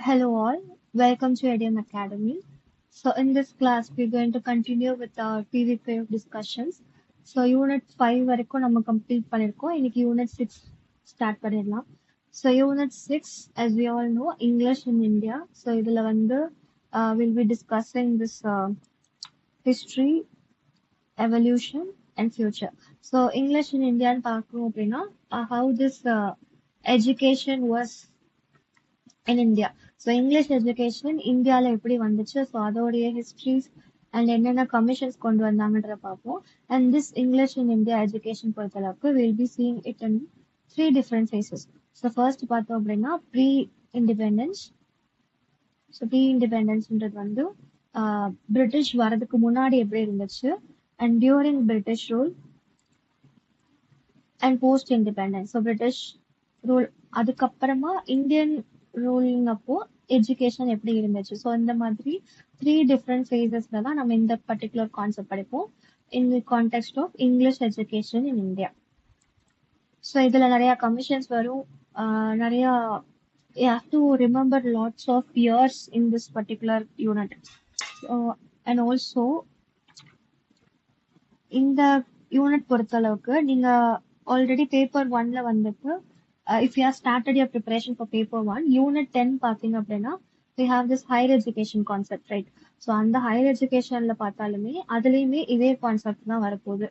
Hello all, welcome to Idiom Academy. So in this class, we're going to continue with our PVK discussions. So Unit 5 வரைக்கும் நம்ம complete பண்ணிருக்கோம். இன்னைக்கு Unit 6 start பண்ணிடலாம். So Unit 6, as we all know, English in India. So இதுல வந்து we'll be discussing this history, evolution and future. So English in India ன்னு பார்க்கணும் அப்படின்னா how this education was in India. So English education இந்தியால எப்படி வந்துச்சு so அதோடைய histories and என்னென்ன கமிஷன்ஸ் கொண்டு வந்தாங்கன்றத பார்ப்போம். And this English in India education பொறுத்தளவுக்கு will be seeing it in 3 different phases. So first பார்த்தோம் அப்படின்னா ப்ரீ இண்டிபெண்டன்ஸ். ஸோ ப்ரீ இண்டிபெண்டன்ஸ்ன்றது வந்து பிரிட்டிஷ் வரதுக்கு முன்னாடி எப்படி இருந்துச்சு and during British rule and post independence. So British rule அதுக்கப்புறமா இந்தியன் ரூலிங் அப்போ எஜுகேஷன் எப்படி இருந்துச்சு. ஸோ இந்த மாதிரி 3 different phases-ல தான் நம்ம இந்த பர்டிகுலர் கான்செப்ட் படிப்போம் in the context of English education in India. So இதுல நிறைய கமிஷன்ஸ் வரும், நிறைய you have to remember lots of years in this particular unit. And also இந்த யூனிட் பொறுத்தளவுக்கு நீங்க ஆல்ரெடி பேப்பர் 1ல வந்துட்டு if you have started your preparation for paper 1, unit 10 பார்த்தீங்க அப்படின்னா we have this higher education concept, right? So அந்த higher எஜுகேஷன்ல பார்த்தாலுமே அதுலேயுமே இதே கான்செப்ட் தான் வரப்போகுது.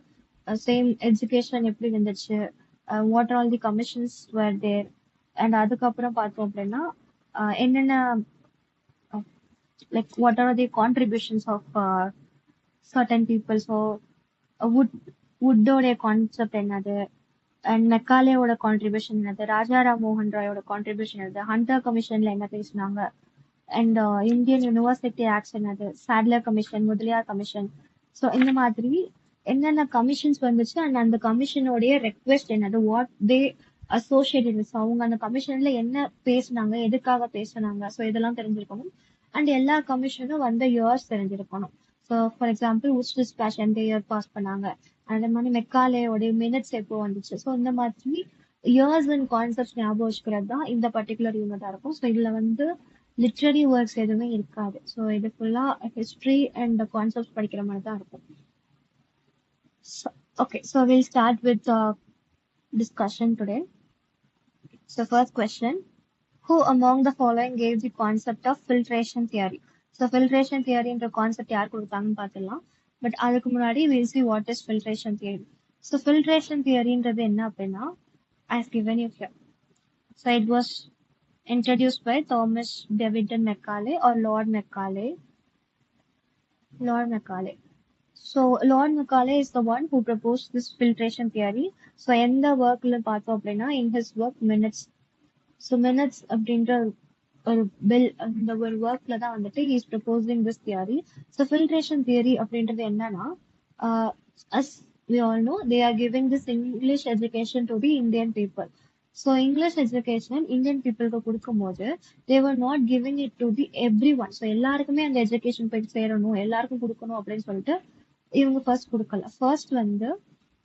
சேம் எஜுகேஷன் எப்படி இருந்துச்சு, what are all the commissions were there, and அதுக்கப்புறம் பார்த்தோம் அப்படின்னா என்னென்ன like what are the contributions of certain people. So வுட்டோடைய கான்செப்ட் என்னது, அண்ட் மெக்காலேயோட கான்ட்ரிபியூஷன் என்னது, ராஜாராம் மோகன் ராயோட கான்ட்ரிபியூஷன் என்னது, ஹண்டர் கமிஷன்ல என்ன பேசினாங்க, அண்ட் இந்தியன் யூனிவர்சிட்டி ஆக்ட்ஸ் என்னது, Sadler commission, Mudaliar commission. So இந்த மாதிரி என்னென்ன கமிஷன்ஸ் வந்துச்சு அண்ட் அந்த கமிஷனோடைய ரெக்வெஸ்ட் என்னது, வாட் தே அசோசியேட்டட் வித், அவங்க அந்த கமிஷன்ல என்ன பேசினாங்க, எதுக்காக பேசினாங்க, ஸோ இதெல்லாம் தெரிஞ்சிருக்கணும். அண்ட் எல்லா கமிஷனும் வந்த இயர்ஸ் தெரிஞ்சிருக்கணும். So for example Ujh dispatch எந்த இயர் பாஸ் பண்ணாங்க, அந்த மாதிரி மெக்காலேயோடைய மினிட்ஸ் எப்போ வந்துச்சு. ஸோ இந்த மாதிரி இயர்ஸ் அண்ட் கான்செப்ட்ஸ் ஞாபகம் வச்சுக்கிறது தான் இந்த பர்டிகுலர் யூனிட்டா இருக்கும். ஸோ இதுல வந்து லிட்ரரி ஒர்க்ஸ் எதுவுமே இருக்காது. ஸோ இது ஃபுல்லா ஹிஸ்ட்ரி அண்ட் கான்செப்ட்ஸ் படிக்கிற மாதிரி தான் இருக்கும். Okay, so we'll start with discussion today. So first question, who among the following gave the concept of filtration theory? So filtration theory என்ற கான்செப்ட் யார் கொடுத்தாங்கன்னு பார்த்துடலாம். பட் அதுக்கு முன்னாடி we'll see what is filtration theory. So filtration theoryன்றது என்ன அப்படின்னா I have given you here. So it was introduced by Thomas Davidson Macaulay or Lord Macaulay. So Lord Macaulay is the one who proposed this filtration theory. So எந்த ஒர்க்ல பார்த்தோம் அப்படின்னா in his work minutes. So minutes அப்படின்ற ஒரு bill அந்த ஒரு ஒர்க்ல தான் வந்துட்டு he is proposing this theory. So filtration theory அப்படின்றது என்னன்னா as we all know they are giving this English education to the Indian people. So English education Indian peopleக்கு கொடுக்கும்போது they were not giving it to the everyone. So எல்லாருக்குமே அந்த education போய் சேரணும், எல்லாருக்கும் கொடுக்கணும் அப்படின்னு சொல்லிட்டு இவங்க ஃபர்ஸ்ட் கொடுக்கல. ஃபர்ஸ்ட் வந்து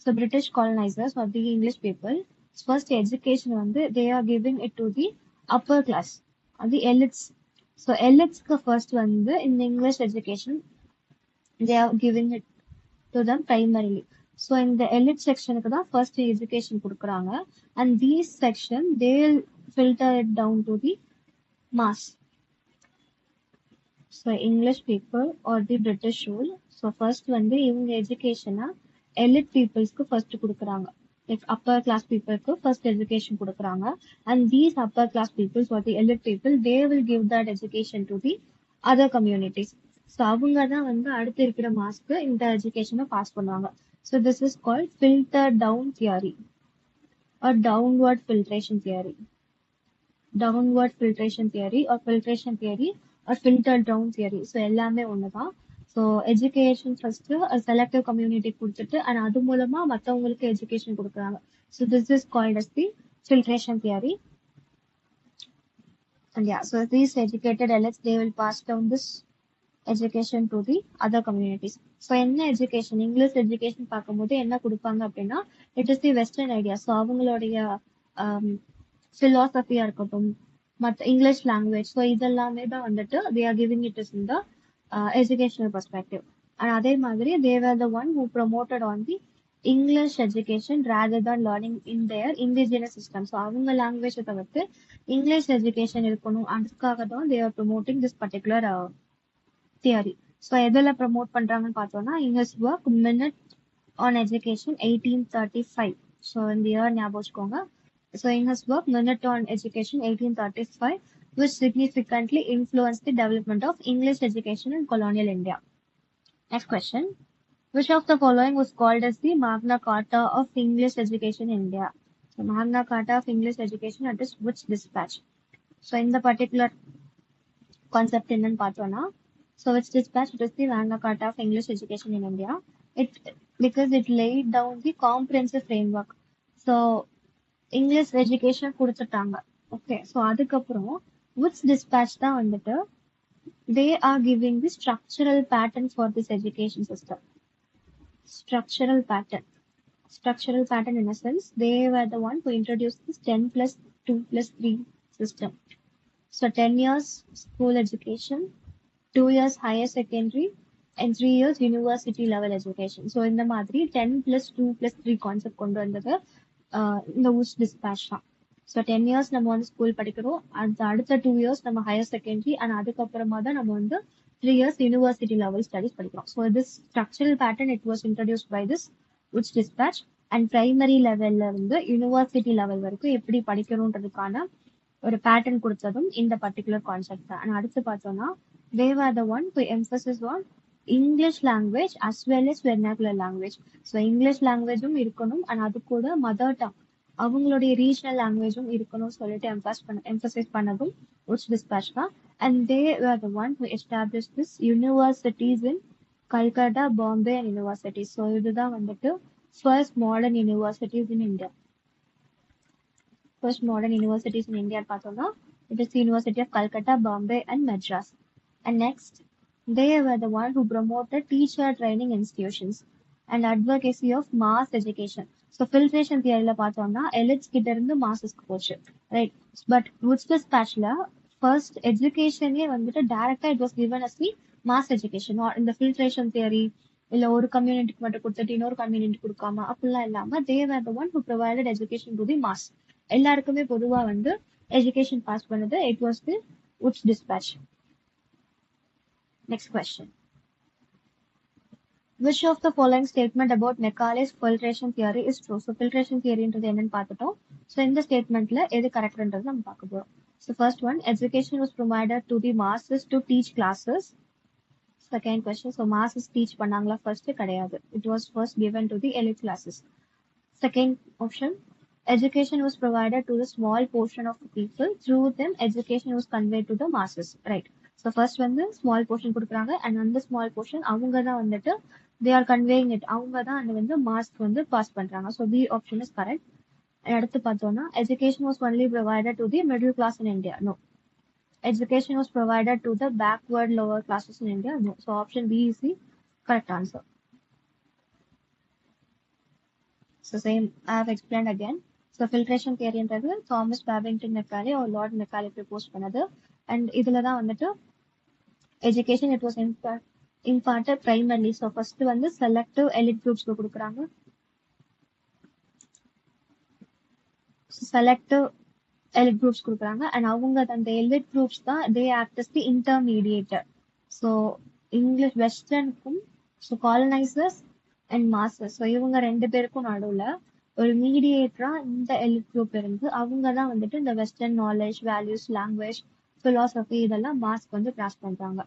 so British colonisers are the English people first education வந்து they are giving it to the upper class, அது எலிட்ஸ். ஸோ எலிட்ஸ்க்கு ஃபர்ஸ்ட் வந்து இந்த English education they are giving it to them primarily. So இந்த elite செக்ஷனுக்கு தான் first education கொடுக்குறாங்க. And these section they will filter it down to the mass. So English people are the British rule. So first வந்து இவங்க எஜுகேஷனை elite பீப்புள்ஸ்க்கு first கொடுக்குறாங்க, like upper class பீப்புளுக்கு first education கொடுக்குறாங்க. And these upper class peoples are the elite people they will give that education to the other communities. So அவங்க தான் வந்து அடுத்து இருக்கிற மாஸ்க்கு இந்த எஜுகேஷனை பாஸ் பண்ணுவாங்க. So this is called filter down theory or downward filtration theory. Downward filtration theory or filtration theory or filter down theory. So எல்லாமே ஒன்று தான். So education first selective community கொடுத்துட்டு அண்ட் அது மூலமா மற்றவங்களுக்கு எஜுகேஷன் கொடுக்குறாங்க. So this is called as the filtration theory. And yeah, so these educated elites they will pass down this education to the other communities. So என்ன education, English education பார்க்கும்போது என்ன கொடுப்பாங்க அப்படின்னா it is the western idea. So அவங்களுடைய ஃபிலாசபியா இருக்கட்டும் மற்ற English language. So இதெல்லாமே தான் வந்துட்டு they are giving it as in the educational perspective. And அதே மாதிரி they were the one who promoted on the English education rather than learning in their indigenous system. So அவங்க லாங்குவேஜை தவிர்த்து English education இருக்கணும், அதுக்காக தான் they are promoting this particular theory. So எதில் promote பண்றாங்கன்னு பார்த்தோம்னா in his work Minute on Education 1835. So இந்த இயர் ஞாபகம் வச்சுக்கோங்க. So in his work Minute on Education 1835, which significantly influenced the development of English education in colonial India. Next question. Which of the following was called as the Magna Carta of English education in India? So Magna Carta of English education, that is which dispatch? So in the particular concept in பார்த்தோம்னா, so which dispatch, it is the Magna Carta of English education in India. It because it laid down the comprehensive framework. So English education கொடுத்துட்டாங்க. Okay, so அதுக்கப்புறம் which dispatch தான் வந்துட்டு they are giving the structural pattern for this education system. Structural pattern. Structural pattern in a sense, they were the one who introduced this 10 plus 2 plus 3 system. So 10 years school education, 2 years higher secondary, and 3 years university level education. So இந்த மாதிரி 10 plus 2 plus 3 concept கொண்டு வந்தது இந்த Woods dispatch தான். So 10 years நம்ம வந்து school படிக்கிறோம், அது அடுத்த 2 இயர்ஸ் நம்ம ஹையர் செகண்டரி, அண்ட் அதுக்கப்புறமா தான் நம்ம வந்து 3 இயர்ஸ் யூனிவர்சிட்டி லெவல் ஸ்டடிஸ் படிக்கிறோம். So this structural pattern it was introduced by this Woods dispatch. And primary லெவல்ல இருந்து யூனிவர்சிட்டி லெவல் வரைக்கும் எப்படி படிக்கணுன்றதுக்கான ஒரு பேட்டர்ன் கொடுத்ததும் இந்த பர்டிகுலர் கான்செப்ட் தான். அண்ட் அடுத்து பார்த்தோம்னா they were the one who emphasis on English language as well as vernacular language. So English லாங்குவேஜும் இருக்கணும், அண்ட் அது கூட மதர் டங் அவங்களுடைய ரீஜனல் லாங்குவேஜும் இருக்கணும்னு சொல்லிட்டு எம்பசைஸ் பண்ணதும் Woods dispatch தான். And they were the one who established this universities in Calcutta, Bombay and University. So இதுதான் வந்துட்டு first modern universities in India. First modern universities in India பார்த்தோம்னா it is the University of Calcutta, Bombay and Madras. And next, they were the one who promoted teacher training institutions and advocacy of mass education. So filtration theory பார்த்தோம்னா elites கிட்ட இருந்து masses-க்கு போச்சு, right? But Woods dispatchல first education-ஏ வந்துட்டு directly it was given as the mass education. or இந்த filtration theory இல்ல ஒரு கம்யூனிட்டிக்கு மட்டும் கொடுத்துட்டு இன்னொரு கம்யூனிட்டி கொடுக்காம அப்படிலாம் இல்லாம they were the one who provided education to the mass. எல்லாருக்குமே பொதுவா வந்து எஜுகேஷன் பாஸ் பண்ணது it was the Woods dispatch. Next question. Which of the following statement about Macaulay's filtration theory is true? So filtration theoryன்றது என்னன்னு பார்த்துட்டோம். So இந்த ஸ்டேட்மெண்ட்ல எது கரெக்ட்ன்றது நம்ம பார்க்க போறோம். So first one, education was provided to the masses to teach classes. Second question, so masses teach பண்ணாங்களா? First கிடையாது. It was first given to the elite classes. Second option, education was provided to the small portion of the people. Through them, education was conveyed to the masses. Right. So first வந்து small portion கொடுக்குறாங்க, and அந்த small portion அவங்க தான் வந்துட்டு they are conveying it. அவங்க தான் அந்த வந்து மாஸ்க்கு வந்து பாஸ் பண்றாங்க. So the option is correct. அடுத்து பார்த்தோம்னா education was only provided to the middle class in India. No. Education was provided to the backward lower classes in India. No. So option B is the correct answer. So same I have explained again. So filtration theory என்றது Thomas Babington Macaulay or Lord Macaulay propose பண்ணது. And இதுல தான் வந்துட்டு education it was imparted primarily. So first வந்து selective elite groups-க்கு கொடுக்குறாங்க. selective elite groups கொடுக்குறாங்க, and அவங்க அந்த elite groups தான் they act as the intermediator. So English வெஸ்டர்னுக்கும் so colonizers and masters, so இவங்க ரெண்டு பேருக்கும் நடுவுல ஒரு மீடியேட்டரா இந்த எலிட் குரூப் இருந்து அவங்க தான் வந்துட்டு இந்த western knowledge, values, language, philosophy இதெல்லாம் மாஸ்க் வந்து கிராஸ் பண்றாங்க.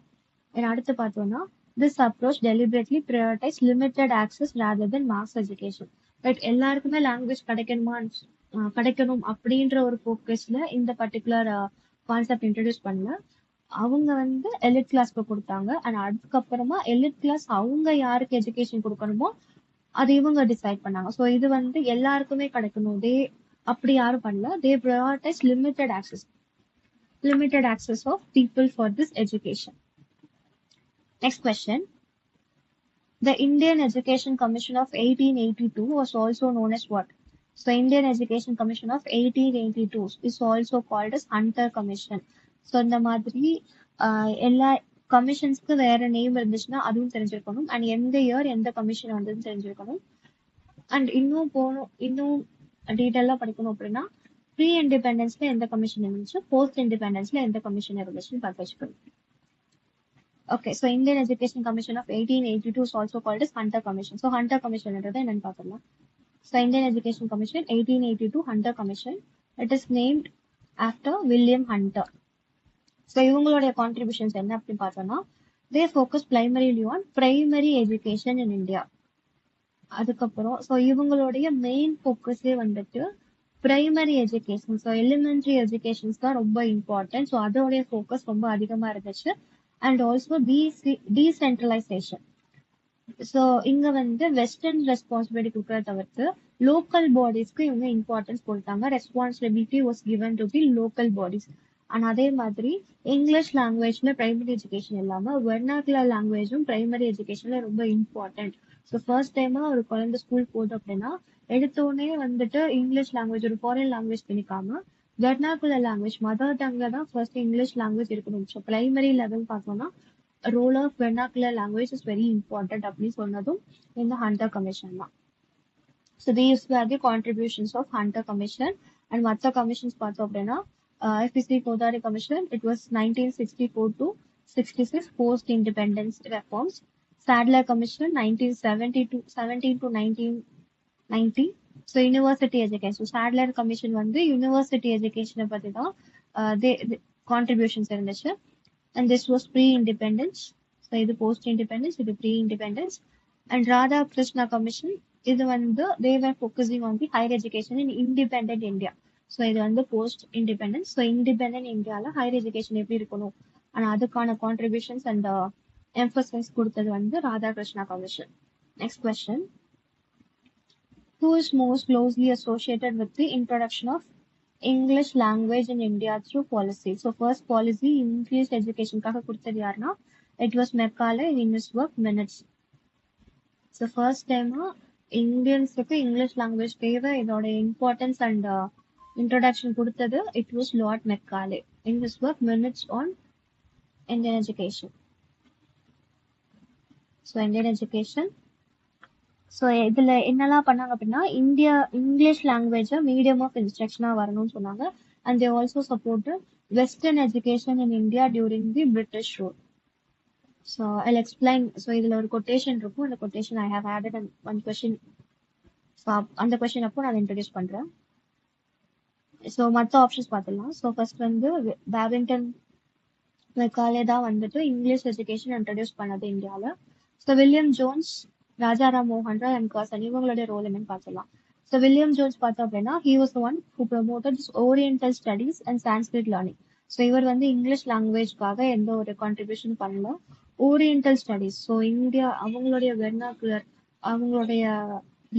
அடுத்து பார்த்தோம்னா this approach deliberately prioritize limited access rather than mass education. But எல்லாருக்குமே லாங்குவேஜ் கிடைக்கணும் அப்படின்ற ஒரு ஃபோக்கஸ்ல இந்த பர்டிகுலர் கான்செப்ட் இன்ட்ரடியூஸ் பண்ணல. அவங்க வந்து எலிட் கிளாஸ்க்கு கொடுத்தாங்க, அண்ட் அதுக்கப்புறமா எலிட் கிளாஸ் அவங்க யாருக்கு எஜுகேஷன் கொடுக்கணுமோ அது இவங்க டிசைட் பண்ணாங்க. ஸோ இது வந்து எல்லாருக்குமே கிடைக்கணும் அப்படி யாரும் பண்ணல. they prioritize limited access of people for this education. Next question. The Indian Education Commission of 1882 was also known as what? So Indian education commission of 1882 is also called as Hunter commission. So இந்த மாதிரி எல்லா கமிஷன்ஸ்க்கு வேற name இருந்துச்சுன்னா அதுவும் தெரிஞ்சிருக்கணும். And எந்த year எந்த commission வந்ததுன்னு தெரிஞ்சிருக்கணும். அண்ட் இன்னும் டீட்டெயிலாக படிக்கணும் அப்படின்னா ப்ரீ இண்டிபெண்டன்ஸ்ல எந்த கமிஷன் இருந்துச்சு, போஸ்ட் இண்டிபெண்டன்ஸ்ல எந்த கமிஷன் இருந்துச்சுன்னு பார்த்து வச்சுக்கணும். Okay, so Indian education commission of 1882 is also called as Hunter commission. So Hunter கமிஷன்ன்றது என்னன்னு பார்த்துக்கலாம். So Indian Education Commission 1882 Hunter Commission. It is named after William Hunter. So இவங்களுடைய contributions என்ன அப்படின்னு பார்த்தோம்னா they focus primarily on primary education in India. அதுக்கப்புறம் so இவங்களுடைய main ஃபோக்கஸே வந்துட்டு primary education. So elementary educations தான் ரொம்ப இம்பார்ட்டன்ட். ஸோ அதோடைய ஃபோக்கஸ் ரொம்ப அதிகமா இருந்துச்சு. And also decentralisation. ஸோ இங்க வந்து வெஸ்டர்ன் ரெஸ்பான்சிபிலிட்டி கொடுக்கறத தவிர்த்து லோக்கல் பாடிஸ்க்கு இவங்க இம்பார்ட்டன்ஸ் கொடுத்தாங்க. Responsibility was given to the local bodies. And அதே மாதிரி இங்கிலீஷ் லாங்குவேஜ்ல பிரைமரி எஜுகேஷன் இல்லாம வெர்னாகுலர் லாங்குவேஜும் பிரைமரி எஜுகேஷன்ல ரொம்ப இம்பார்ட்டன்ட். ஸோ ஃபர்ஸ்ட் டைமா ஒரு குழந்தை ஸ்கூல் போகுது அப்படின்னா எடுத்தோடனே வந்துட்டு இங்கிலீஷ் லாங்குவேஜ் ஒரு ஃபாரின் லாங்குவேஜ் திணிக்காம வெர்னாகுலர் லாங்குவேஜ் மதர் டங்ல தான் ஃபர்ஸ்ட் இங்கிலீஷ் லாங்குவேஜ் இருக்கணும். ஸோ பிரைமரி லெவல் பார்த்தோம்னா role of vernacular language is very important அப்படின்னு சொன்னதும் இந்த ஹண்டர் கமிஷன் தான். So these were the contributions of Hunter commission. And மற்ற கமிஷன்ஸ் பார்த்தோம் அப்படின்னா எஃபிசி Kothari commission it was 1964 to 66 post independence reforms. Sadler commission 17 to 1990. So university education Sadler commission வந்து university எஜுகேஷனை பற்றி தான் கான்ட்ரிபியூஷன்ஸ் இருந்துச்சு. And this was pre-independence. So இது post-independence, இது pre-independence. And Radha Krishna Commission, இது வந்து they were focusing on the higher education in independent India. So இது வந்து post-independence. So independent Indiaல higher education எப்படி இருக்கணும் and அதுக்கான contributions and emphasis கொடுத்தது வந்து Radha Krishna Commission. Next question. Who is most closely associated with the introduction of English language in India through policy? So first policy English education காக கொடுத்தது யாருன்னா it was Macaulay in his work Minutes. So first time இந்தியன்ஸுக்கு English language தேவை இதோட importance and introduction கொடுத்தது it was Lord Macaulay in his work Minutes on Indian Education. So Indian Education. So இதுல என்னெல்லாம் பண்ணாங்க அப்படின்னா இங்கிலீஷ் லாங்குவேஜை medium of இன்ஸ்ட்ரக்ஷனா வரணும்னு சொன்னாங்க. And they also supported western education in India during the British rule. So I explain. So இதுல ஒரு quotation இருக்கும். அந்த quotation I have added one question. So அந்த கொஸ்டின் அப்போ நான் இன்ட்ரடியூஸ் பண்றேன். ஸோ மற்ற ஆப்ஷன்ஸ் பார்த்துடலாம். ஸோ ஃபர்ஸ்ட் வந்து பேபிங்டன் மெக்காலே தான் வந்துட்டு இங்கிலீஷ் எஜுகேஷன் இன்ட்ரடியூஸ் பண்ணது இந்தியாவில். ஸோ வில்லியம் ஜோன்ஸ், ராஜாராம் மோகன் ராய் அண்ட் கர்சன் இவங்களுடைய ரோல் என்னன்னு பார்த்துலாம். ஸோ வில்லியம் ஜோன்ஸ் பார்த்தோம் அப்படின்னா he was the one who promoted oriental studies and Sanskrit learning. So இவர் வந்து இங்கிலீஷ் லாங்குவேஜ்க்காக எந்த ஒரு கான்ட்ரிபியூஷன் பண்ணல. ஓரியன்டல் ஸ்டடீஸ் ஸோ இந்தியா அவங்களுடைய வெர்னாகுலர் அவங்களுடைய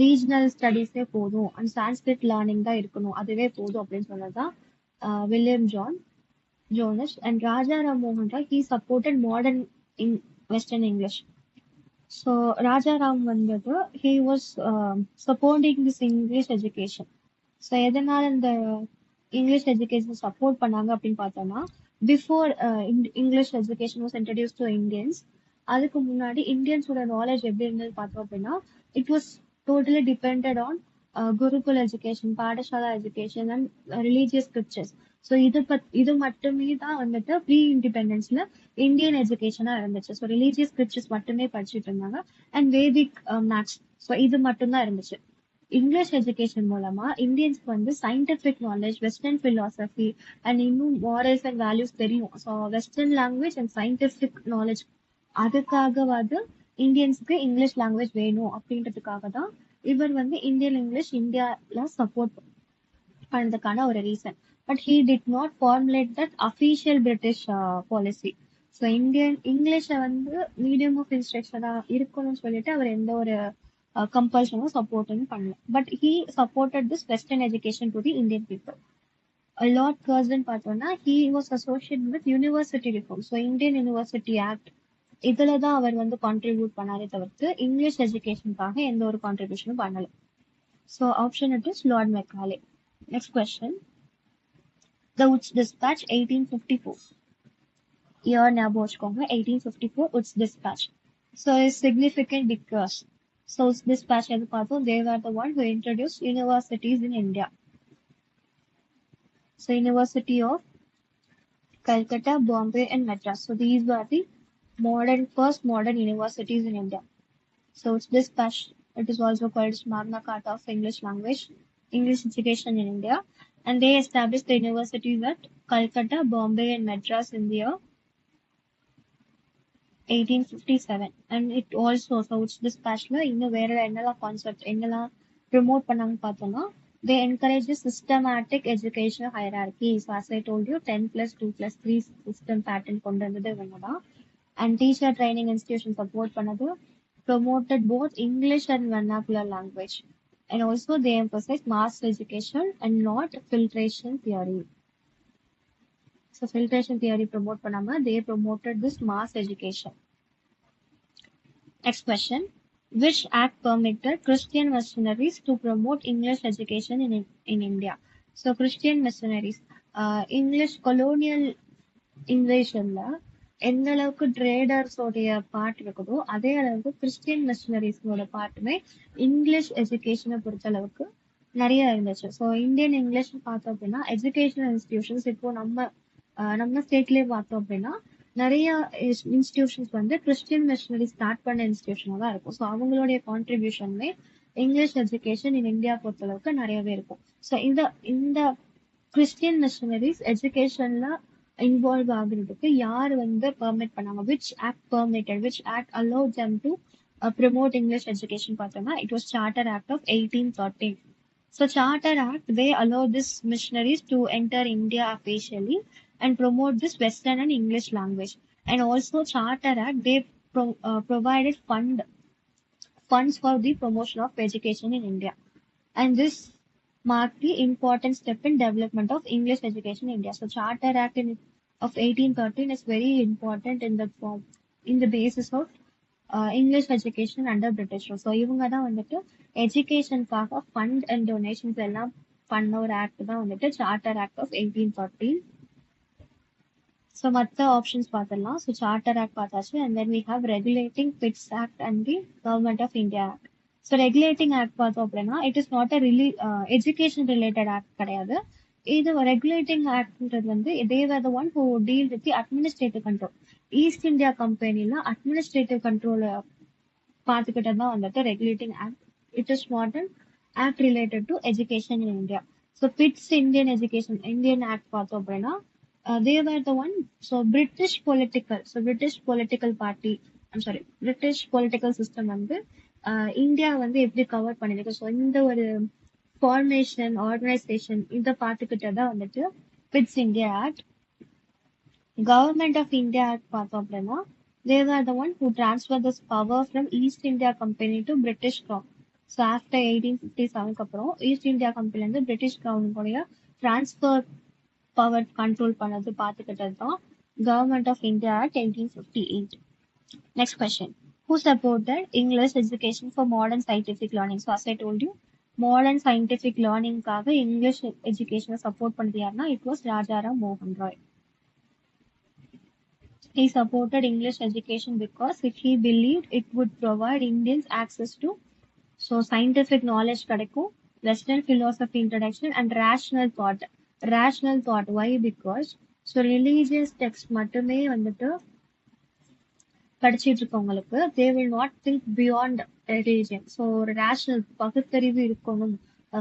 ரீஜனல் ஸ்டடீஸே போதும் அண்ட் சான்ஸ்கிரிட் லேர்னிங் தான் இருக்கணும் அதுவே போதும் அப்படின்னு சொன்னதுதான் வில்லியம் ஜோனஸ். அண்ட் ராஜாராம் மோகன் Roy he supported modern western English. So Rajaram வந்துட்டு he was supporting this English education. So எதனால இந்த இங்கிலீஷ் எஜுகேஷன் சப்போர்ட் பண்ணாங்க அப்படின்னு பார்த்தோம்னா before English education was introduce to Indians அதுக்கு முன்னாடி இந்தியன்ஸோட நாலேஜ் எப்படி இருந்தது பார்த்தோம் அப்படின்னா it was totally dependent on Gurukul education, pathshala education and religious scriptures. So இது மட்டுமே தான் வந்துட்டு ப்ரீ இண்டிபெண்டன்ஸ்ல இந்தியன் எஜுகேஷனா இருந்துச்சு. ஸோ ரிலீஜியஸ் ஸ்கிரிப்சர்ஸ் மட்டுமே படிச்சுட்டு இருந்தாங்க அண்ட் வேதிக் மேத்ஸ். ஸோ இது மட்டும்தான் இருந்துச்சு. இங்கிலீஷ் எஜுகேஷன் மூலமா இந்தியன்ஸ்க்கு வந்து scientific knowledge, western philosophy and இன்னும் மாரல்ஸ் அண்ட் வேல்யூஸ் தெரியும். So western language and scientific knowledge அதுக்காகவாது இந்தியன்ஸ்க்கு இங்கிலீஷ் லாங்குவேஜ் வேணும் அப்படின்றதுக்காக தான் இவர் வந்து இந்தியன் இங்கிலீஷ் இந்தியால சப்போர்ட் பண்ணதுக்கான ஒரு reason. But he did not formulate that official British policy. ஸோ இந்தியன் இங்கிலீஷை வந்து மீடியம் ஆஃப் இன்ஸ்ட்ரக்ஷனா இருக்கணும்னு சொல்லிட்டு அவர் எந்த ஒரு கம்பல்ஷனும் சப்போர்ட்டும் பண்ணல. But he supported this western education to the Indian people. Lord Curzon பார்த்தோம்னா he was associated with university reform. So Indian university act இதுல தான் அவர் வந்து கான்ட்ரிபியூட் பண்ணாரே தவிர்த்து இங்கிலீஷ் எஜுகேஷனுக்காக எந்த ஒரு கான்ட்ரிபியூஷனும் பண்ணல. So option it is Lord Macaulay. Next question. The Woods Dispatch 1854. Year ஞாபகம் வச்சுக்கோங்க 1854 Woods Dispatch. So it's significant because Woods Dispatch எது பார்த்தோம், they were the one who introduced universities in India. So University of Calcutta, Bombay and Madras. So these were the first modern universities in India. So Woods Dispatch, it is also called as Magna Carta of English language, English education in India. And they established the universities at Calcutta, Bombay and Madras in the year 1857. And it also, so Woods Dispatchல இன்னும் வேற என்னெல்லாம் concept என்னெல்லாம் promote பண்ணாங்கன்னு பார்த்தோம்னா, they encourage the systematic educational hierarchy. So as I told you, 10 plus 2 plus 3 system pattern கொண்டு வந்தது இவங்கதான். And teacher training institution support பண்ணது, promoted both English and vernacular language. And also they emphasize mass education and not filtration theory. So filtration theory promote பண்ணாம, they promoted this mass education. Next question. Which act permitted Christian missionaries to promote English education in India? So Christian missionaries, English colonial invasionல எந்த அளவுக்கு ட்ரேடர்ஸோடைய part இருக்குதோ அதே அளவுக்கு Christian மிஷனரிஸோட பார்ட்டுமே English எஜுகேஷனை பொறுத்த அளவுக்கு நிறைய இருந்துச்சு. ஸோ இந்தியன் இங்கிலீஷ் பார்த்தோம் அப்படின்னா எஜுகேஷனல் இன்ஸ்டிடியூஷன்ஸ் இப்போ நம்ம ஸ்டேட்லயே பார்த்தோம் அப்படின்னா நிறைய இன்ஸ்டிடியூஷன்ஸ் வந்து கிறிஸ்டியன் மிஷனரி ஸ்டார்ட் பண்ண இன்ஸ்டிடியூஷனாக தான் இருக்கும். ஸோ அவங்களுடைய கான்ட்ரிபியூஷனுமே இங்கிலீஷ் எஜுகேஷன் இன் இந்தியா பொறுத்த அளவுக்கு நிறையவே இருக்கும். ஸோ இந்த கிறிஸ்டியன் மிஷனரிஸ் எஜுகேஷன்ல இன்வால்வ் ஆகுறதுக்கு யார் வந்து பெர்மிட் பண்ணாங்க, which act permitted, which act allowed them to promote English education பார்த்தோம்னா, it was Charter Act of 1813. So Charter Act, they allowed these missionaries to enter India officially and promote this Western and English language. And also Charter Act, they provided funds for the promotion of education in India. And this marked the important step in development of English education in India. So Charter Act of 1813 is very important in the basis of English education under British rule. So இவங்க தான் வந்துட்டு எஜுகேஷனுக்காக fund and donations எல்லாம் பண்ண ஒரு act தான் வந்துட்டு charter act of 1813. So மற்ற options பார்த்துடலாம். ஸோ சார்ட்டர் ஆக்ட் பார்த்தாச்சு. And then we have regulating Pitt's act and the government of India act. So regulating act பார்த்தோம் அப்படின்னா it is not a education related act கிடையாது. இது regulating ஆக்ட்ன்றது வந்து they were the one who deal with the administrative control. East India கம்பெனில administrative கண்ட்ரோலை பார்த்துக்கிட்டது தான் வந்துட்டு regulating act. It is not an act related to education in India. So Pitt's Indian act பார்த்தோம் அப்படின்னா they were the one, so British political party, British political system வந்து India வந்து எப்படி கவர் பண்ணிருக்கு, ஸோ இந்த ஒரு ஃபார்மேஷன் ஆர்கனைசேஷன் இதை பார்த்துக்கிட்டதான் வந்துட்டு Pitt's India act. Government of India act பார்த்தோம் அப்படின்னா they were the one who transferred this power from East India Company to British Crown. So after 1857 அப்புறம் ஈஸ்ட் இந்தியா கம்பெனில இருந்து பிரிட்டிஷ் கிரவுனுடைய டிரான்ஸ்பர் பவர் கண்ட்ரோல் பண்ணது பார்த்துக்கிட்டது தான் government of India act 1858. Next question. Who supported English education for modern scientific learning? So as I told you, modern scientific learningகாக English எஜுகேஷனை support பண்ணது யாருன்னா இட் வாஸ் ராஜாராம் மோகன் Roy. He supported English education because he believed it would provide Indians access to scientific knowledge கிடைக்கும், Western philosophy introduction and rational thought. Why? Because religious text மட்டுமே வந்துட்டு படிச்சிட்டு இருக்கவங்களுக்கு they will not think beyond religion. So ஒரு rational பகுத்தறிவு இருக்கணும்,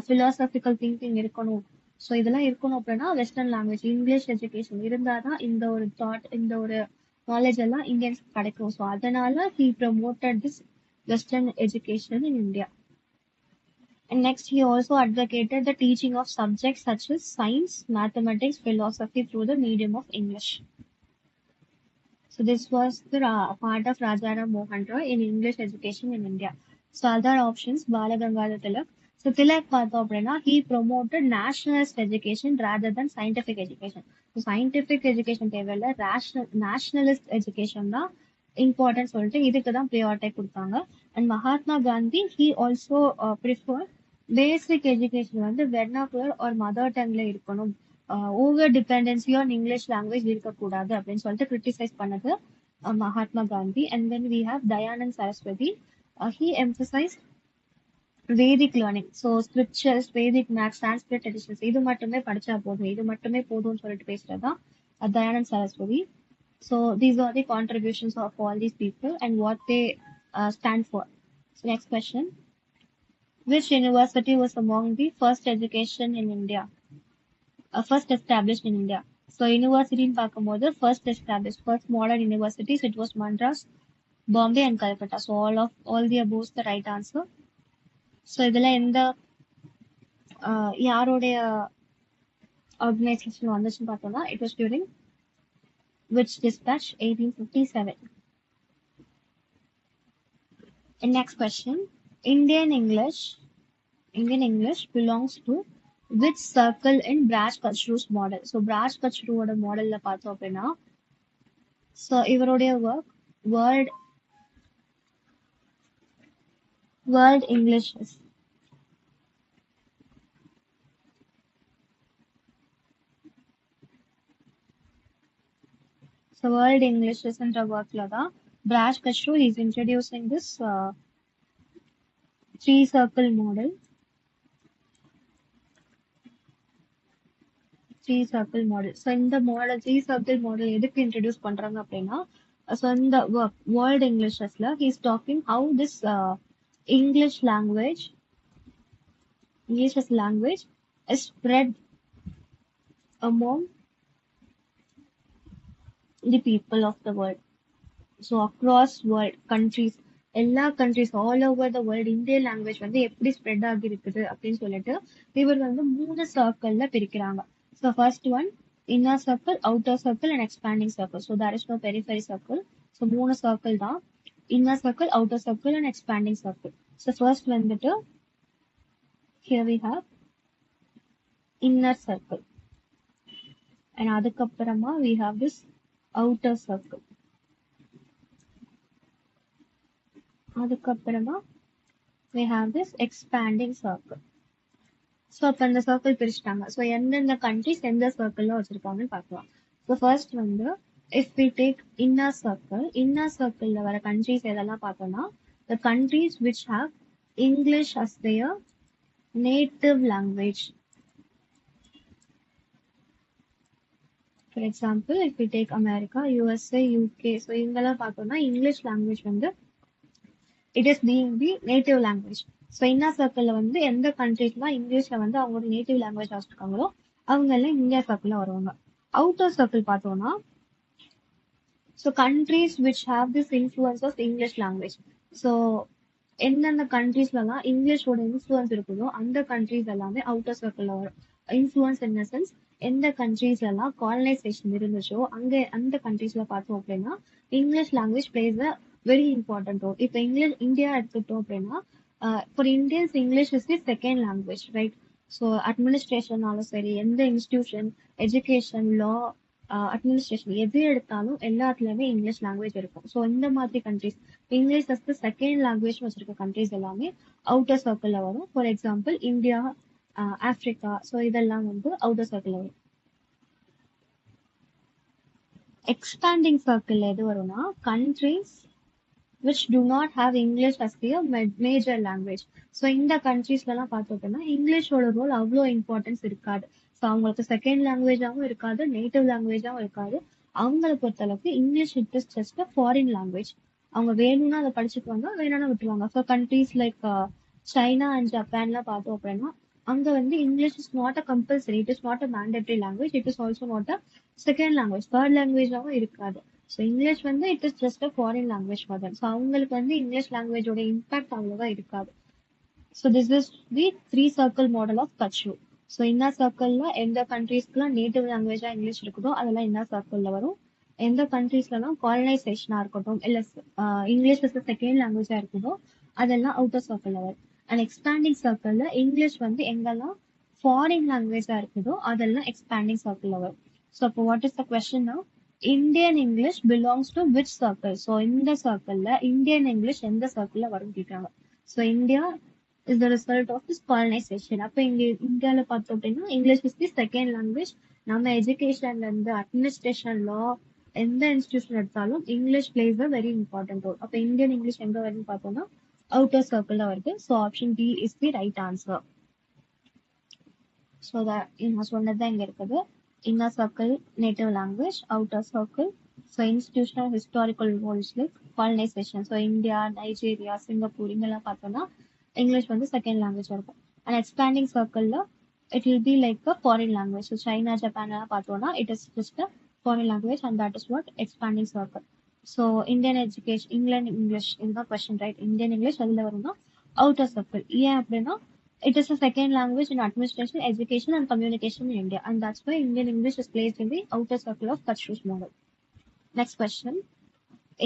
philosophical thinking இருக்கணும். So இதெல்லாம் இருக்கணும் அப்படின்னா வெஸ்டர்ன் லாங்குவேஜ் இங்கிலீஷ் எஜுகேஷன் இருந்தாதான் இந்த ஒரு தாட் இந்த ஒரு நாலேஜ் எல்லாம் இந்தியன்ஸ் கிடைக்கும். ஸோ அதனால he promoted this Western education in India. And next, he also advocated the teaching of subjects such as science, mathematics, philosophy through the medium of English. So this was the part of Rajaram Mohan Roy in English education in India. So other options, Bala Gangadhar Tilak. So Tilak பார்த்தோம் அப்படின்னா he promoted nationalist education rather than scientific education. So scientific education தேவையில்ல, nationalist education தான் important சொல்லிட்டு இதுக்கு தான் priority கொடுத்தாங்க. And Mahatma Gandhi he also preferred basic education வந்து vernacular ஒரு மதர் டங்ல இருக்கணும். Over dependency on English language இருக்கக்கூடாது அப்படின்னு சொல்லிட்டு கிரிட்டிசைஸ் பண்ணது Mahatma Gandhi. And then we have Dayanand Saraswati. He emphasise Vedic learning. So scriptures, Vedic maths, Sanskrit editions இது மட்டுமே படிச்சா போதும், இது மட்டுமே போதும்னு சொல்லிட்டு பேசுறதுதான் Dayanand Saraswati. So these are the contributions of all these people and what they stand for. So next question. Which university was among the first education in India? First established in India. So university in பார்க்கும்போது first established, first modern universities, it was Madras, Bombay and Calcutta. So all the above is the right answer. So இதுல எந்த யாருடைய organization வந்துச்சுன்னு பார்த்தோம்னா it was during which dispatch 1857. And next question. Indian English belongs to which circle in Braj-Kachru's model? So Braj-Kachruவோட மாடல்ல பார்த்தோம் அப்படின்னா, so இவருடைய work world Englishes. So world Englishes என்ற workல தான் Braj-Kachru is introducing this three circle model. Three circle model. So இந்த model three circle model எதுக்கு introduce பண்றாங்க அப்படின்னா, ஸோ இந்த வேர்ல்ட் இங்கிலீஷஸ்ல he's talking how this English language is spread among the people of the world. So across world countries, எல்லா countries all over the world Indian language வந்து எப்படி spread ஆகி இருக்குது அப்படின்னு சொல்லிட்டு இவர் வந்து 3 சர்க்கிள்ல பிரிக்கிறாங்க. So first one, inner circle, outer circle and expanding circle. So there is no periphery circle. So 3 circle தான். Inner circle, outer circle and expanding circle. So first வந்துட்டு here we have inner circle. And அதுக்கப்புறமா we have this outer circle. அதுக்கப்புறமா we have this expanding circle. So அப்போ இந்த circle பிரிச்சுட்டாங்க. So எந்தெந்த countries எந்த சர்க்கிளில் வச்சிருக்காங்கன்னு பார்க்கலாம். ஸோ ஃபர்ஸ்ட் வந்து இஃப் வி டேக் இன்னர் சர்க்கிளில் வர கண்ட்ரிஸ் எதெல்லாம் பார்த்தோம்னா, the countries which have English as their native language. For example if we take America, USA, UK. So இவங்கெல்லாம் பார்த்தோம்னா இங்கிலீஷ் லாங்குவேஜ் வந்து it is being the native language. So inner சர்க்கிள்ல வந்து எந்த கண்ட்ரிஸ்லாம் இங்கிலீஷ்ல வந்து அவங்களோட நேட்டிவ் லாங்குவேஜ் வச்சுருக்காங்களோ அவங்க எல்லாம் இந்தியா சர்க்கிள்ல வருவாங்க. அவுட்டர் சர்க்கிள் பார்த்தோம்னா, so countries which have this influence of English language. So எந்தெந்த கண்ட்ரீஸ்லாம் இங்கிலீஷோட இன்ஃப்ளூயன்ஸ் இருக்குதோ அந்த கண்ட்ரிஸ் எல்லாமே அவுட்டர் சர்க்கிள்ல வரும். இன்ஃப்ளூயன்ஸ் இன் த சென்ஸ் எந்த கண்ட்ரீஸ்ல எல்லாம் காலனைசேஷன் இருந்துச்சோ அந்த கண்ட்ரீஸ்ல பார்த்தோம் அப்படின்னா English language plays a very important role. இப்போ இந்தியா எடுத்துட்டோம் அப்படின்னா, for Indians English is the second language, right? So அட்மினிஸ்ட்ரேஷனாலும் சரி, எந்த இன்ஸ்டிடியூஷன், எஜுகேஷன், லா, அட்மினிஸ்ட்ரேஷன் எது எடுத்தாலும் எல்லாத்துலயுமே இங்கிலீஷ் லாங்குவேஜ் இருக்கும். ஸோ இந்த மாதிரி countries English as the second language வச்சிருக்க கண்ட்ரிஸ் எல்லாமே அவுட்டர் சர்க்கிள்ல வரும். For example India, Africa. So இதெல்லாம் வந்து அவுட்டர் சர்க்கிள்ல வரும். எக்ஸ்பேண்டிங் சர்க்கிள் எது வரும்னா, countries which do not have English as their major language. So இந்த கண்ட்ரீஸ்லாம் பார்த்தோம்னா இங்கிலீஷோட ரோல் அவ்வளோ இம்பார்ட்டன்ஸ் இருக்காது. ஸோ அவங்களுக்கு செகண்ட் லாங்குவேஜாகவும் இருக்காது, நேட்டிவ் லாங்குவேஜாகவும் இருக்காது. அவங்கள பொறுத்தளவுக்கு English it is just a foreign language. அவங்க வேணும்னா அதை படிச்சுக்குவாங்க, வேணும்னா விட்டுருவாங்க. So countries like China and ஜப்பான்லாம் பார்த்தோம் அப்படின்னா அங்க வந்து English is not a compulsory, it is not a mandatory language, it is also not a second language, third லாங்குவேஜாகவும் இருக்காது. ஸோ இங்கிலீஷ் வந்து it is just a foreign language for them. So அவங்களுக்கு வந்து இங்கிலீஷ் லாங்குவேஜோட impact அவ்வளோவா இருக்காது. So this is the three circle model of Kachru. So inner சர்க்கிள்ல எந்த கண்ட்ரீஸ்க்குலாம் நேட்டிவ் லாங்குவேஜா இங்கிலீஷ் இருக்குதோ அதெல்லாம் இன்னர் சர்க்கிள்ல வரும். எந்த கண்ட்ரீஸ்லாம் காலனைசேஷனா இருக்கட்டும் இல்ல இங்கிலீஷ் இஸ் செகண்ட் லாங்குவேஜா இருக்குதோ அதெல்லாம் அவுட்டர் சர்க்கிள்ல வரும். அண்ட் எக்ஸ்பேண்டிங் சர்க்கிள்ல இங்கிலீஷ் வந்து எங்கெல்லாம் ஃபாரின் லாங்குவேஜா இருக்குதோ அதெல்லாம் எக்ஸ்பேண்டிங் சர்க்கிள்ல வரும். ஸோ அப்போ what is the question now? Indian English belongs to which circle? So இந்த சர்க்கிள்ல இந்தியன் இங்கிலீஷ் எந்த சர்க்கிள்ல வரும் கேட்குறாங்க. So India is the result of this colonization. அப்ப இங்க இந்தியால பார்த்தோம் அப்படின்னா English is the second language. நம்ம எஜுகேஷன்ல இருந்து அட்மினிஸ்ட்ரேஷன் லா எந்த இன்ஸ்டிடியூஷன் எடுத்தாலும் English plays a very important role. அப்ப இந்தியன் இங்கிலீஷ் எங்க வருதுன்னு பார்த்தோம்னா அவுட்டர் சர்க்கிள்ல வருது. So option D is the right answer. So நான் சொன்னதுதான் இங்க இருக்குது. Inner circle native language, outer circle so institutional historical roles like colonisation. So India, Nigeria, Singapore இங்கெல்லாம் பார்த்தோம்னா இங்கிலீஷ் வந்து செகண்ட் லாங்குவேஜ் இருக்கும். And expanding சர்க்கிள்ல it will be like a foreign language. So China, Japan எல்லாம் பார்த்தோம்னா it is just a foreign language and that is what expanding circle. So Indian education, England English இதுதான் question right. Indian English அதில் வரும்னா outer circle. ஏன் அப்படின்னா it is a second language in administration, education, and communication in India, and that's why Indian English is placed in the outer circle of Kachru's model. Next question.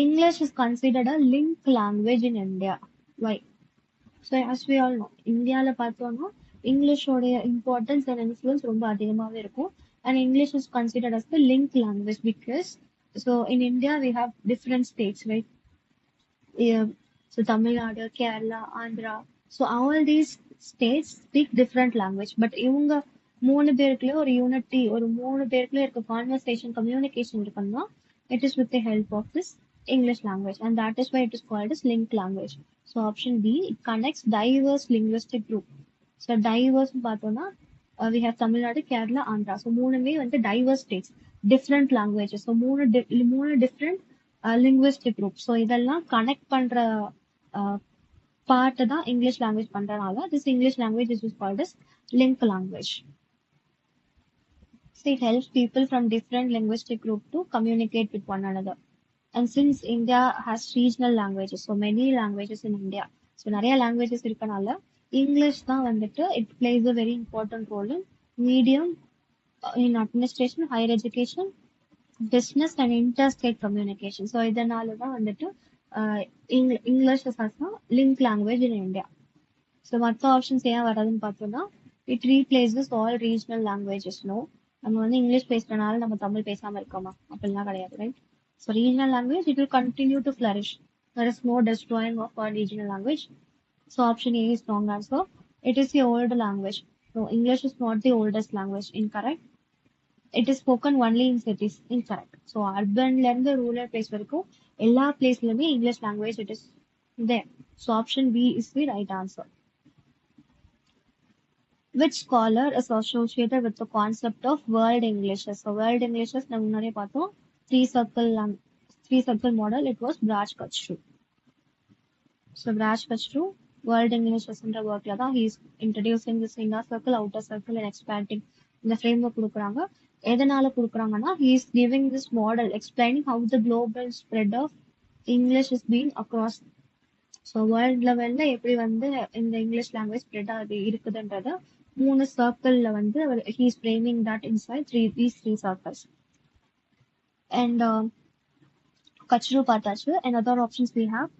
English is considered a link language in India. Why? So, as we all know, India பார்த்தோம்னா இங்கிலீஷோடைய importance and influence ரொம்ப அதிகமாகவே இருக்கும். And English is considered as the link language because so in India we have different states right. So Tamil Nadu, Kerala, Andhra. So all these states speak different language. But இவங்க மூணு பேருக்குள்ள ஒரு unity, ஒரு மூணு பேருக்குள்ள இருக்க conversation, communication இருக்குன்னா it is with the help of this English language. And that is why it is called as linked language. So option B, it connects diverse linguistic group. So diverse பார்த்தோம்னா we have Tamil Nadu, Kerala, Andhra. So மூணுமே வந்து diverse states, different languages. So மூணு different linguistic group. So இதெல்லாம் connect பண்ற part தான் English language பண்றதுனால this English language is called as link language. So it helps people from different linguistic group to communicate with one another. And since India has regional languages, so many languages in India, so நிறைய languages இருக்கனால English தான் வந்துட்டு it plays a very important role in medium in administration, higher education, business and interstate communication. So இதனால தான் வந்துட்டு English is as a link language in India. So மற்ற options ஏன் வராதுன்னு பார்த்தோம்னா it replaces all regional languages. No, நம்ம வந்து English பேசுறதுனால நம்ம தமிழ் பேசாம இருக்கோமா? அப்படிலாம் கிடையாது right. So regional language it will continue to flourish. There is no destroying of our regional language. So option A is wrong answer. It is the old language. So English is not the oldest language. Incorrect. It is spoken only in cities. Incorrect. So அர்பன்ல இருந்து rural place வரைக்கும் எல்லா பிளேஸ்லயுமே English language it is there. So option B is the right answer. Which scholar is associated with the concept of world Englishes? So world Englishes நம்ம முன்னாடியே பார்த்தோம். three circle model. It was Braj Kachru. So Braj Kachru world Englishes என்ற workல தான் he is introducing this inner circle, outer circle and expanding இந்த framework கொடுக்குறாங்க. எதனால கொடுக்குறாங்கன்னா he is giving this model explaining how the global spread of English is being across. So world லெவல்ல எப்படி வந்து இந்த இங்கிலீஷ் லாங்குவேஜ் ஸ்ப்ரெட் ஆகுது இருக்குதுன்றத மூணு சர்க்கிள்ல வந்து he is framing that inside these three circles. And Kachru பார்த்தாச்சு. And other options we have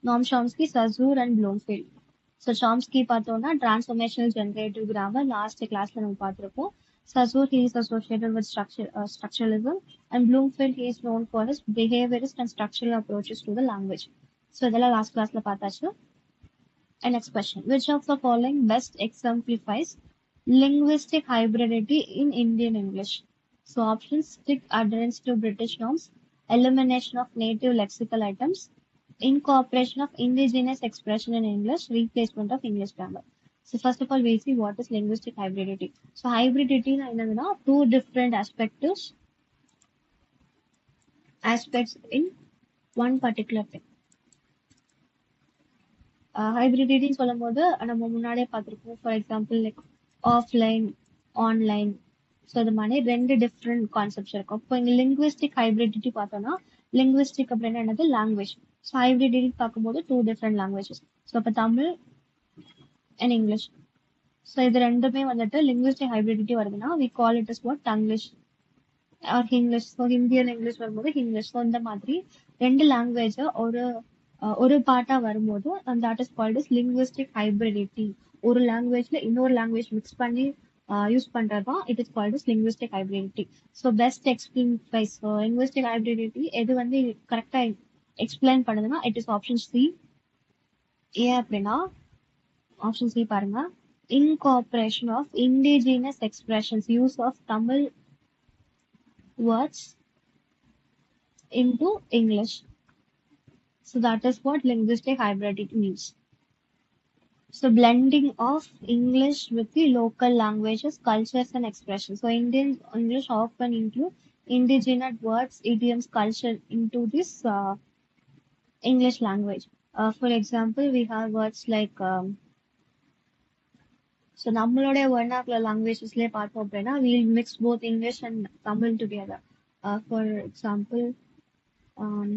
Noam Chomsky, Saussure and Bloomfield. So Chomsky பார்த்தோம்னா transformational generative grammar last கிளாஸ்ல நம்ம பார்த்திருப்போம். Saussure he is associated with structuralism and Bloomfield he is known for his behaviorist and structural approaches to the language. So இதெல்லாம் last கிளாஸ்ல பார்த்தாச்சு. And next question. Which of the following best exemplifies linguistic hybridity in Indian English? So options: strict adherence to British norms, elimination of native lexical items, incorporation of indigenous expression in English, replacement of English grammar. So first of all, we'll see what is linguistic hybridity. So hybridity is two different aspects in one particular thing. ஹைப்ரிடிட்டின்னு சொல்லும் போது நம்ம முன்னாடியே பார்த்துருப்போம். For example like offline, online. So இது மாதிரி ரெண்டு different concepts இருக்கும். இப்போ இங்கே லிங்குவிஸ்டிக் ஹைப்ரிடிட்டி பார்த்தோம்னா லிங்குவிஸ்டிக் அப்படின்னா என்னது? லாங்குவேஜ். ஸோ ஹைப்ரிடிட்டி பார்க்கும்போது டூ டிஃப்ரெண்ட் லாங்குவேஜஸ். ஸோ இப்போ தமிழ் அண்ட் இங்கிலீஷ். ஸோ இது ரெண்டுமே வந்துட்டு லிங்குவிஸ்டிக் ஹைப்ரிடிட்டி வருதுன்னா we call it is what Tanglish or Hinglish. So Hindi and English வரும்போது ஹிங்கிலீஷ். ஸோ இந்த மாதிரி ரெண்டு லாங்குவேஜை ஒரு பார்ட்டா வரும்போது and that is called as linguistic hybridity. ஒரு லாங்குவேஜ்ல இன்னொரு லாங்குவேஜ் மிக்ஸ் பண்ணி யூஸ் பண்றதுதான் it is called as linguistic hybridity. So best explains linguistic hybridity எது வந்து கரெக்டா எக்ஸ்பிளைன் பண்ணுதுன்னா it is option C. ஏன் அப்படின்னா ஆப்ஷன் சி பாருங்க. Incorporation of indigenous expressions, use of Tamil words into English. So that is what linguistic hybridity means. So blending of English with the local languages, cultures and expressions. So Indian English often include indigenous words, idioms, culture into this English language. For example, we have words like so நம்மளுடைய vernacular languagesலயே பார்த்தோம் அப்படின்னா we'll mix both English and Tamil together. For example, um,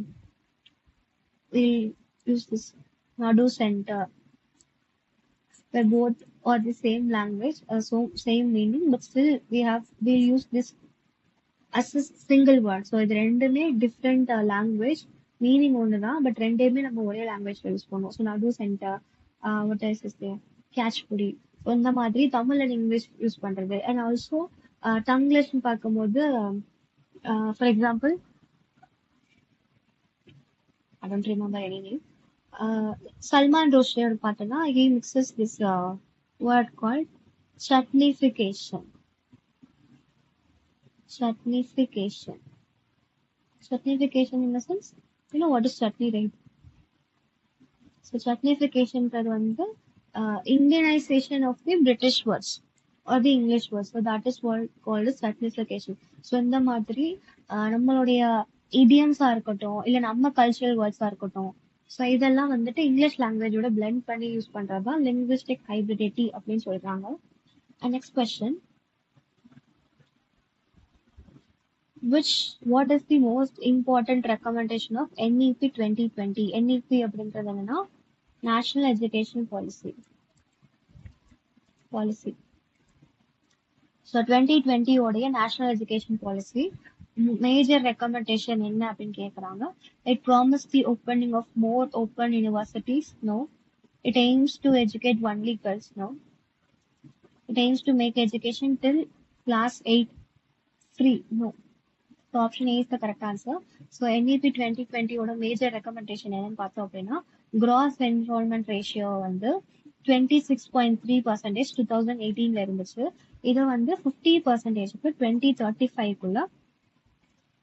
we'll use this Nadu Center, where both are the same language, so same meaning, but still we'll use this as a single word. So இது ரெண்டுமே different language, meaning ஒண்ணுதான், but ரெண்டையுமே நம்ம ஒரே language use பண்ணுவோம். So நடு centre, what else is there, catch புடி, இந்த மாதிரி தமிழ் அண்ட் இங்கிலீஷ் யூஸ் பண்றது. அண்ட் ஆல்சோ டங்கிலீஷ்னு பார்க்கும்போது for example, I don't remember any name. Salman Rushdie பார்த்தோன்னா he mixes this word called chutneyfication. Chutneyfication. Chutneyfication in the sense, you know what is chutney, right? So chutneyfication வந்து Indianization of the British words or the English words. So that is what called as chutneyfication. So இந்த மாதிரி நம்மளுடைய idioms இருக்கட்டும், இல்ல நம்ம cultural வேர்ட்ஸா இருக்கட்டும், so இதெல்லாம் வந்துட்டு இங்கிலீஷ் லாங்குவேஜோட பிளெண்ட் பண்ணி யூஸ் பண்றதுதான் லிங்குவிஸ்டிக் ஹைபிரிடிட்டி அப்படின்னு சொல்றாங்க. And next question. What is the most important recommendation of NEP 2020? NEP அப்படின்றது என்னன்னா National Education Policy. So 2020 உடைய National Education Policy major recommendation என்ன அப்படின்னு கேக்குறாங்க. It promised the opening of more open universities. No. It aims to educate only girls. No. It aims to make education till class 8 free. No. So option A is the correct answer. So NEP 2020 ஓட major recommendation என்னன்னு பார்த்தோம் அப்படின்னா gross enrollment ratio வந்து 26.3% 2018 இருந்துச்சு. இதை வந்து 50% 2035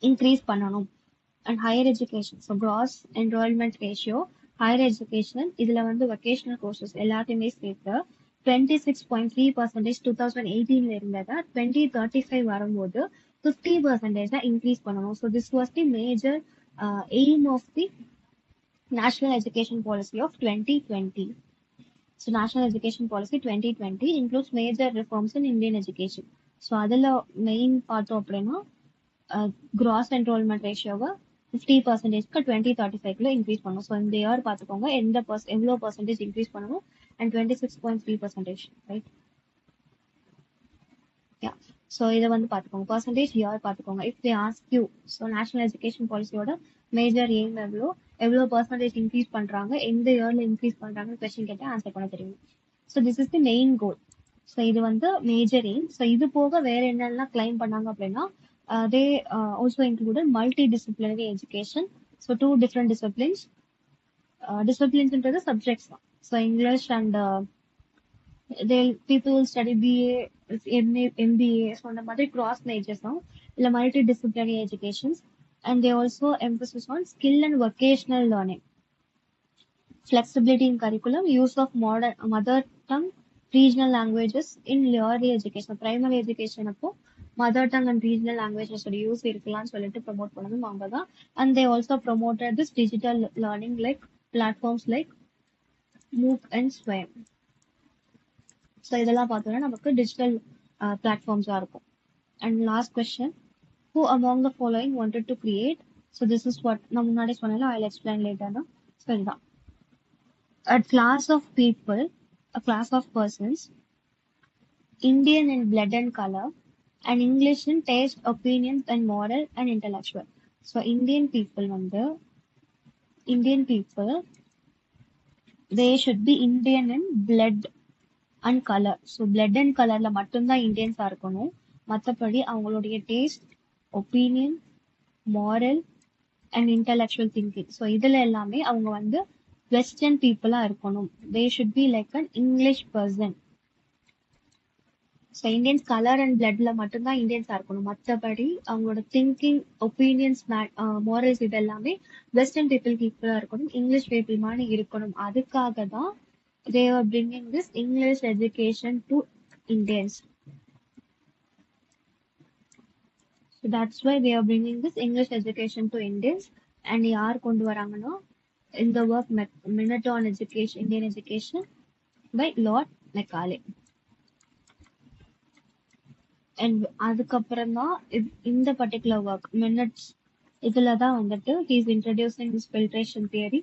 increase பண்ணணும். And higher education, so gross enrollment ratio, higher education, இதுல வந்து வொகேஷனல் கோர்சஸ் எல்லாத்தையுமே சேர்த்து 26.3% 2018 இருந்ததை 2035 வரும்போது 50% இன்க்ரீஸ் பண்ணணும். So this was the major aim of the national education policy of 2020. So National Education Policy 2020 includes major reforms in Indian education. So அதுல main பார்த்தோம் அப்படின்னா gross enrollment ரேஷியோவை 50% 2035 இன்க்ரீஸ் பண்ணணும். ஸோ இந்த இயர் பார்த்துக்கோங்க எவ்வளோ பர்சன்டேஜ் இன்க்ரீஸ் பண்ணணும், and 26.3%, right? Yeah, so இதை வந்து பார்த்துக்கோங்க, பர்சன்டேஜ் இயர் பார்த்துக்கோங்க. If they ask you, so national education பாலிசியோட மேஜர் எய்ம் எவ்வளோ பர்சன்டேஜ் இன்க்ரீஸ் பண்றாங்க, எந்த இயர்ல இன்க்ரீஸ் பண்றாங்கன்னு கொஸ்டின் கேட்டால் ஆன்சர் பண்ண தெரியும். So this is the main goal. So இது வந்து மேஜர் எய்ம். ஸோ இது போக வேற என்னெல்லாம் கிளைம் பண்ணாங்க அப்படின்னா they also included multidisciplinary education. So 2 different disciplines. Disciplines into the subjects. So English and people will study BA, MBA, so the mother cross majors now. Multidisciplinary educations, and they also emphasis on skill and vocational learning, flexibility in curriculum, use of modern mother tongue, regional languages in early education. Primary education அப்போ mother tongue and regional லாங்குவேஜஸோட use இருக்கலாம்னு சொல்லிட்டு promote பண்ணதும் அவங்க தான். And they also promoted this digital learning like platforms like MOOC and Swayam. So இதெல்லாம் பார்த்தோம்னா நமக்கு டிஜிட்டல் பிளாட்ஃபார்ம்ஸாக இருக்கும். And last question, who among the following wanted to create? So this is what நான் முன்னாடி சொன்னால, I will explain later. So இதுதான் a class of people, a class of persons, Indian in blood and color, and English in taste, opinions, and moral and intellectual. So Indian people, they should be Indian in blood and color. So blood and colorல மட்டும்தான் இந்தியன்ஸா இருக்கணும். மற்றபடி அவங்களுடைய taste, opinion, moral and intellectual thinking, so இதுல எல்லாமே அவங்க வந்து வெஸ்டர்ன் பீப்புளா இருக்கணும். They should be like an English person. So Indians colour and பிளட்ல மட்டும்தான் இந்தியன்ஸா இருக்கணும். மற்றபடி அவங்களோட திங்கிங், ஒப்பீனியன்ஸ், மாரல்ஸ் இது எல்லாமே வெஸ்டர்ன் பீப்புள் ஈக்குவலா இருக்கணும், இங்கிலீஷ் பீப்புள் மாதிரி இருக்கணும். அதுக்காக தான் they were bringing this English education to Indians. So that's why they are bringing this English education to Indians. And யார் கொண்டு வராங்கன்னா in the work Minute on Education, Indian Education by Lord Macaulay. And அதுக்கப்புறம் தான் இந்த particular work minutes இதுல தான் வந்துட்டு he is introducing this filtration theory.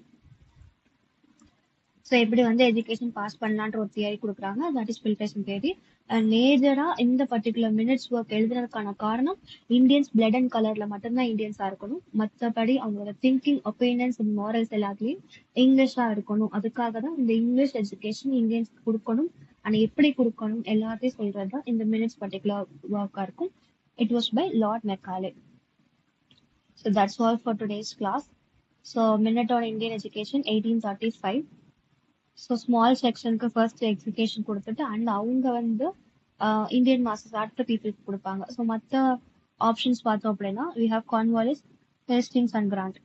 So எப்படி வந்து எஜுகேஷன் பாஸ் பண்ணலான்ற ஒரு தியரி கொடுக்குறாங்க, that is filtration theory. And மேஜரா இந்த பர்டிகுலர் மினிட்ஸ் ஒர்க் எழுதுறதுக்கான காரணம் இந்தியன்ஸ் பிளட் அண்ட் கலர்ல மட்டும்தான் இந்தியன்ஸா இருக்கணும், மற்றபடி அவங்களோட திங்கிங், ஒப்பீனியன்ஸ் அண்ட் மாரல்ஸ் எல்லாத்துலயும் இங்கிலீஷா இருக்கணும். அதுக்காக தான் இந்த இங்கிலீஷ் எஜுகேஷன் இந்தியன்ஸ் கொடுக்கணும். ஆனா எப்படி கொடுக்கணும் எல்லாத்தையும் சொல்றதுதான் இந்த மினிட்ஸ் பர்டிகுலர் ஒர்க்கா இருக்கும். It was by Lord Macaulay. So that's all for today's class. So minute on Indian education 1835. So small செக்ஷனுக்கு ஃபர்ஸ்ட் எஜுகேஷன் கொடுத்துட்டு அண்ட் அவங்க வந்து இந்தியன் மாஸ்டர்ஸ் அடுத்த பீப்புளுக்கு கொடுப்பாங்க. ஸோ மற்ற ஆப்ஷன்ஸ் பார்த்தோம் அப்படின்னா we have Cornwallis, Hastings and Grant.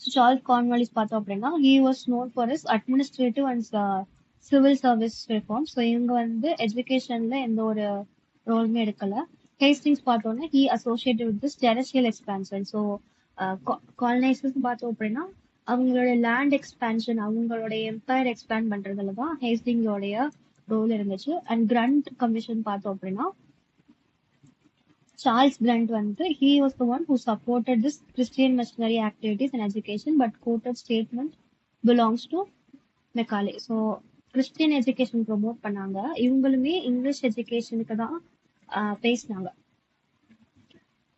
So Charles Cornwallis பார்த்தோம் அப்படின்னா he was known for his administrative and civil service reform. So இவங்க வந்து எஜுகேஷன்ல எந்த ஒரு ரோலுமே எடுக்கல. ஹேஸ்டிங்ஸ் பார்த்தோன்னா he associated with this terrestrial expansion. So colonisers பார்த்தோம் அப்படின்னா அவங்களோட லேண்ட் எக்ஸ்பேன்ஷன், அவங்களோட எம்பையர் எக்ஸ்பேண்ட் பண்றதுல தான் ஹேஸ்டிங்கோடைய ரோல் இருந்துச்சு. அண்ட் கிரண்ட் கமிஷன் பார்த்தோம் அப்படின்னா சார்ல்ஸ் கிரண்ட் வந்து he was the one who supported this Christian missionary activities and education but quoted statement belongs to Macaulay. So Christian education promote பண்ணாங்க, இவங்களுமே English எஜுகேஷனுக்கு தான் பேசினாங்க.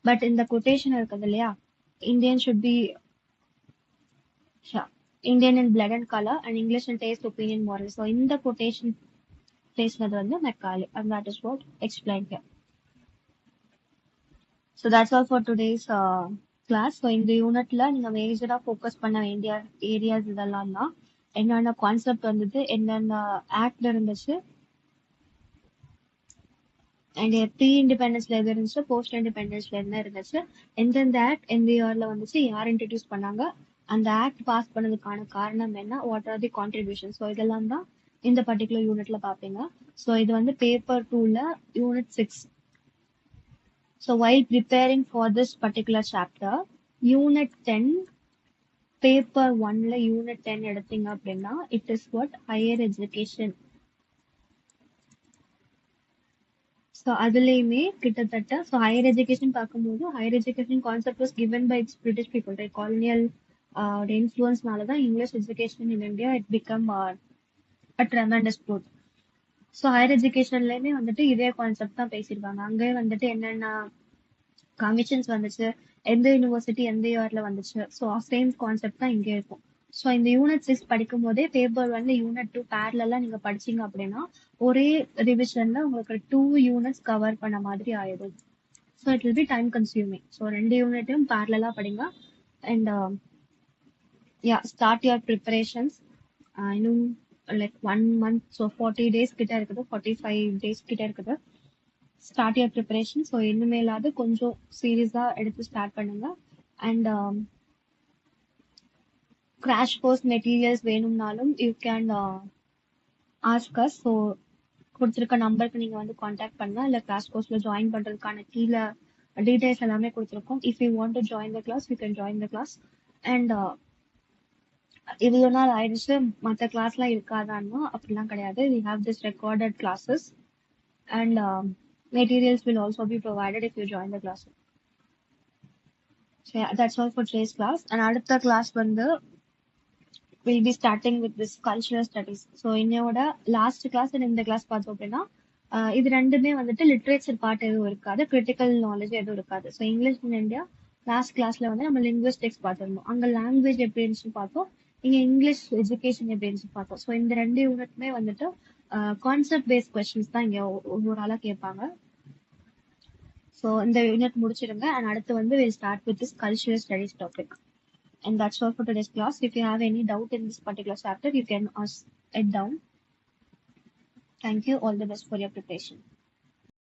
பட் இந்த கொட்டேஷன் இருக்குது இல்லையா, Indian should be Indian in blood and color and English in taste, opinion, moral. So in the quotation பேசினது வந்து Macaulay, and that is what explained here. So that's all for today's class. So இந்த யூனிட்ல நீங்க மேஜரா focus பண்ண வேண்டிய areas இதெல்லாம் தான். என்னென்ன கான்செப்ட் வந்தது, என்னென்ன ஆக்ட் இருந்துச்சு, அண்ட் ப்ரீ இண்டிபெண்டன்ஸ்ல எது இருந்துச்சு, போஸ்ட் இண்டிபெண்டன்ஸ்ல என்ன இருந்துச்சு, எந்தெந்த ஆக்ட் எந்த இயர்ல வந்துச்சு, யார் இன்ட்ரடியூஸ் பண்ணாங்க, அந்த ஆக்ட் பாஸ் பண்ணதுக்கான காரணம் என்ன, what are the contribution. So இதெல்லாம் தான் இந்த பர்டிகுலர் யூனிட்ல பார்ப்பீங்க. ஸோ இது வந்து பேப்பர் 2ல unit 6. So while preparing for this particular chapter unit 10 paper 1ல யூனிட் 10 எடுத்தீங்க அப்படின்னா it is what higher education. So அதுலேயுமே கிட்டத்தட்ட ஸோ ஹையர் எஜுகேஷன் பார்க்கும்போது higher education concept was given by British people, right? Colonial இன்ஃப்ளூயன்ஸ்னால தான் English education in India it become a tremendous growth. So higher எஜுகேஷன்லயுமே வந்துட்டு இதே concept தான் பேசியிருக்காங்க. அங்கே வந்துட்டு என்னென்ன கமிஷன்ஸ் வந்துச்சு, எந்த யூனிவர்சிட்டி எந்த இயர்ல வந்துச்சு, ஸோ சேம் கான்செப்ட் தான் இங்கே இருக்கும். ஸோ இந்த யூனிட் 6 படிக்கும் போதே பேப்பர் 1 யூனிட் 2 பேரலா நீங்க படிச்சீங்க அப்படின்னா ஒரே ரிவிஷன்ல உங்களுக்கு 2 யூனிட்ஸ் கவர் பண்ண மாதிரி ஆயிடும். So it will be time consuming. So 2 யூனிட்டையும் பேரலா படிங்க. And start your preparations. இன்னும் லைக் 1 month, ஸோ 40 days கிட்ட இருக்குது, 45 days கிட்ட இருக்குது. Start your preparation. ஸோ இனிமேலாவது கொஞ்சம் சீரியஸா எடுத்து ஸ்டார்ட் பண்ணுங்க. அண்ட் கிராஷ் கோர்ஸ் மெட்டீரியல்ஸ் வேணும்னாலும் you can ask as. So கொடுத்துருக்க நம்பருக்கு நீங்க வந்து காண்டாக்ட் பண்ணலாம், இல்லை கிளாஸ் கோர்ஸ்ல ஜாயின் பண்றதுக்கான கீழே டீடைல்ஸ் எல்லாமே கொடுத்துருக்கோம். If you want to join the class you can join the class. And இவ்வளோ நாள் ஆயிடுச்சு மற்ற கிளாஸ்லாம் இருக்காதான்னா அப்படிலாம் கிடையாது. We have this recorded classes and materials will also be provided if you join the class. So yeah, that's all for today's class. And அடுத்த class வந்து we'll be starting with this cultural studies. So இன்னையோட last class இந்த class பார்த்தோம் அப்படின்னா இது ரெண்டுமே வந்துட்டு literature part எதுவும் இருக்காது, கிரிட்டிக்கல் நாலேஜ் எதுவும் இருக்காது. So English in India last கிளாஸ்ல வந்து நம்ம லிங்குவிஸ்டிக்ஸ் பார்த்துருந்தோம், அங்கே லாங்குவேஜ் எப்படி இருந்துச்சுன்னு பார்த்தோம், இங்கே இங்கிலீஷ் எஜுகேஷன் எப்படி இருந்துச்சு பார்த்தோம். ஸோ இந்த 2 யூனிட்டுமே வந்துட்டு கான்செப்ட் பேஸ்ட் கொஸ்டின்ஸ் தான் இங்கே ஒவ்வொரு ஆளாக கேட்பாங்க. ஸோ இந்த யூனிட் முடிச்சிருங்க. அண்ட் அடுத்து வந்து will start with this cultural studies topic. And that's all for today's class. If you have any doubt in this particular chapter, you can ask it down. Thank you. All the best for your preparation.